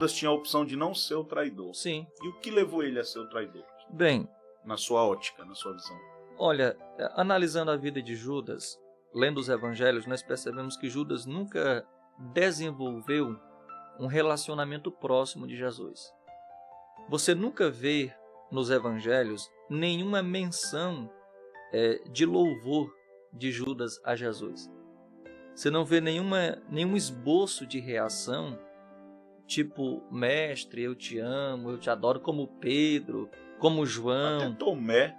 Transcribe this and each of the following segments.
Judas tinha a opção de não ser o traidor. Sim. E o que levou ele a ser o traidor? Bem, Na sua ótica, na sua visão. olha, analisando a vida de Judas, lendo os evangelhos, nós percebemos que Judas nunca desenvolveu um relacionamento próximo de Jesus. Você nunca vê nos evangelhos nenhuma menção de louvor de Judas a Jesus. Você não vê nenhum esboço de reação, tipo, mestre, eu te amo, eu te adoro, como Pedro, como João.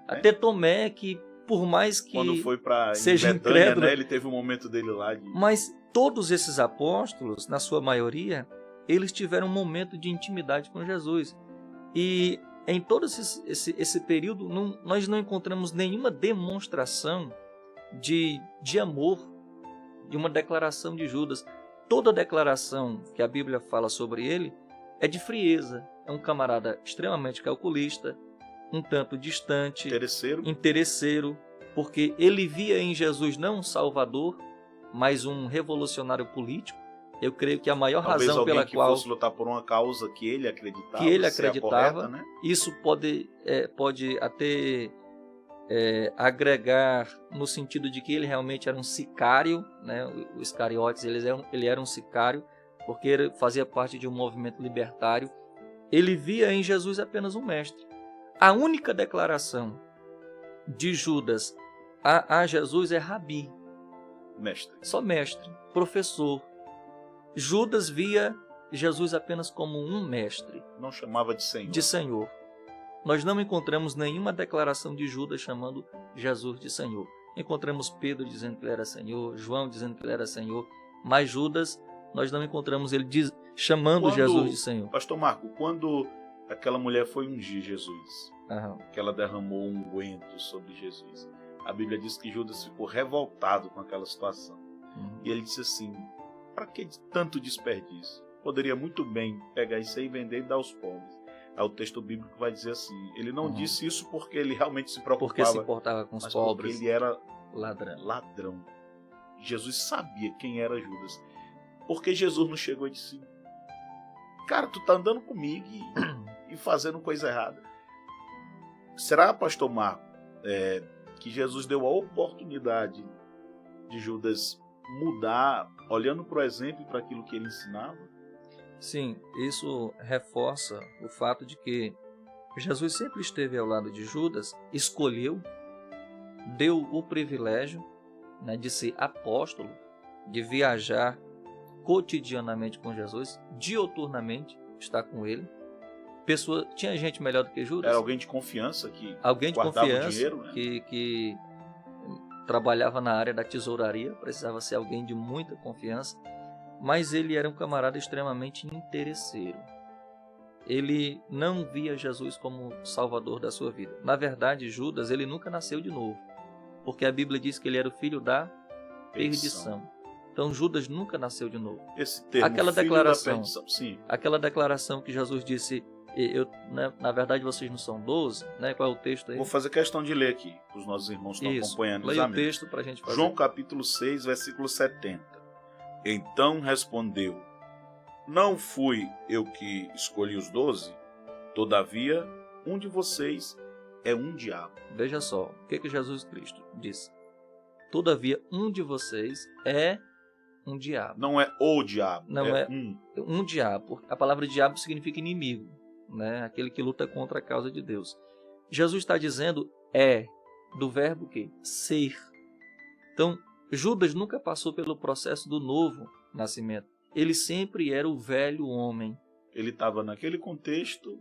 Até Tomé, que por mais que quando foi para seja Betânia, incrédulo, né, ele teve um momento dele lá de... Mas todos esses apóstolos, na sua maioria, eles tiveram um momento de intimidade com Jesus. E em todo esse período, nós não encontramos nenhuma demonstração de amor, de uma declaração de Judas. Toda declaração que a Bíblia fala sobre ele é de frieza. É um camarada extremamente calculista, um tanto distante, interesseiro, porque ele via em Jesus não um salvador, mas um revolucionário político. Eu creio que a maior razão pela qual... Talvez fosse lutar por uma causa que ele acreditava, correta, né? Isso pode até agregar no sentido de que ele realmente era um sicário, né? O Iscariotes, ele era um sicário, porque ele fazia parte de um movimento libertário. Ele via em Jesus apenas um mestre. A única declaração de Judas a Jesus é Rabi. Mestre. Só mestre, professor. Judas via Jesus apenas como um mestre. Não chamava de Senhor. De Senhor. Nós não encontramos nenhuma declaração de Judas chamando Jesus de Senhor. Encontramos Pedro dizendo que ele era Senhor, João dizendo que ele era Senhor, mas Judas, nós não encontramos ele chamando Jesus de Senhor. Pastor Marco, quando aquela mulher foi ungir Jesus, que ela derramou um unguento sobre Jesus, a Bíblia diz que Judas ficou revoltado com aquela situação. E ele disse assim, para que tanto desperdício? Poderia muito bem pegar isso aí, vender e dar aos pobres. Aí o texto bíblico vai dizer assim, ele não disse isso porque ele realmente se preocupava. Porque se importava com os pobres. Porque ele era ladrão. Jesus sabia quem era Judas. Porque Jesus não chegou e disse, cara, tu tá andando comigo e fazendo coisa errada. Será, pastor Marco, que Jesus deu a oportunidade de Judas mudar, olhando para o exemplo e para aquilo que ele ensinava? Sim, isso reforça o fato de que Jesus sempre esteve ao lado de Judas, escolheu, deu o privilégio, né, de ser apóstolo, de viajar cotidianamente com Jesus, dioturnamente estar com ele. Tinha gente melhor do que Judas? Era alguém de confiança que alguém de guardava confiança, o dinheiro, né? que trabalhava na área da tesouraria, precisava ser alguém de muita confiança, mas ele era um camarada extremamente interesseiro. Ele não via Jesus como salvador da sua vida. Na verdade, Judas, ele nunca nasceu de novo, porque a Bíblia diz que ele era o filho da perdição. Então Judas nunca nasceu de novo. Esse termo, aquela filho declaração, da perdição, sim. Aquela declaração que Jesus disse, na verdade vocês não são 12, né? Qual é o texto aí? Vou fazer questão de ler aqui, para os nossos irmãos que estão acompanhando. Leia o texto para a gente fazer. João capítulo 6, versículo 70. Então respondeu, não fui eu que escolhi os 12? Todavia, um de vocês é um diabo. Veja só, o que Jesus Cristo disse? Todavia, um de vocês é um diabo. Não é o diabo, não é um diabo. A palavra diabo significa inimigo, né? Aquele que luta contra a causa de Deus. Jesus está dizendo do verbo que? Ser. Então, Judas nunca passou pelo processo do novo nascimento. Ele sempre era o velho homem. Ele estava naquele contexto...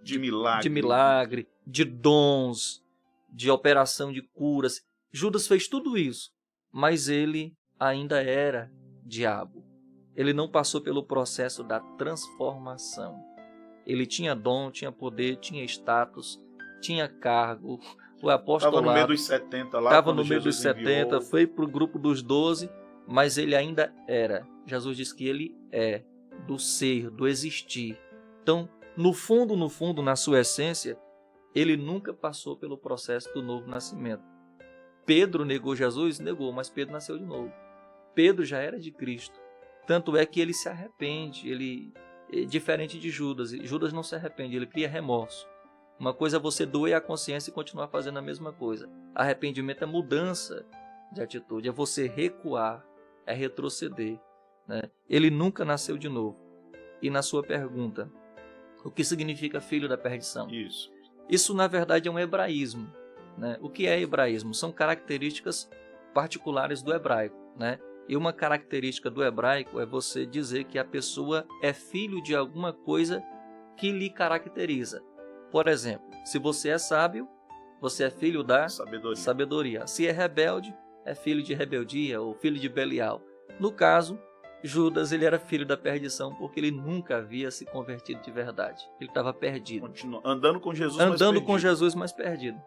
de milagre, de dons, de operação de curas. Judas fez tudo isso, mas ele ainda era diabo. Ele não passou pelo processo da transformação. Ele tinha dom, tinha poder, tinha status, tinha cargo. O apóstolo estava no meio dos 70 lá. Estava no meio dos 70, foi para o grupo dos 12, mas ele ainda era. Jesus disse que ele é do ser, do existir. Então, no fundo, na sua essência, ele nunca passou pelo processo do novo nascimento. Pedro negou Jesus? Negou, mas Pedro nasceu de novo. Pedro já era de Cristo. Tanto é que ele se arrepende, diferente de Judas. Judas não se arrepende, ele cria remorso. Uma coisa é você doer a consciência e continuar fazendo a mesma coisa. Arrependimento é mudança de atitude, é você recuar, é retroceder, né? Ele nunca nasceu de novo. E na sua pergunta, o que significa filho da perdição? Isso na verdade é um hebraísmo, né? O que é hebraísmo? São características particulares do hebraico, né? E uma característica do hebraico é você dizer que a pessoa é filho de alguma coisa que lhe caracteriza. Por exemplo, se você é sábio, você é filho da sabedoria. Se é rebelde, é filho de rebeldia ou filho de Belial. No caso, Judas, ele era filho da perdição porque ele nunca havia se convertido de verdade. Ele estava perdido. Andando com Jesus, mas perdido.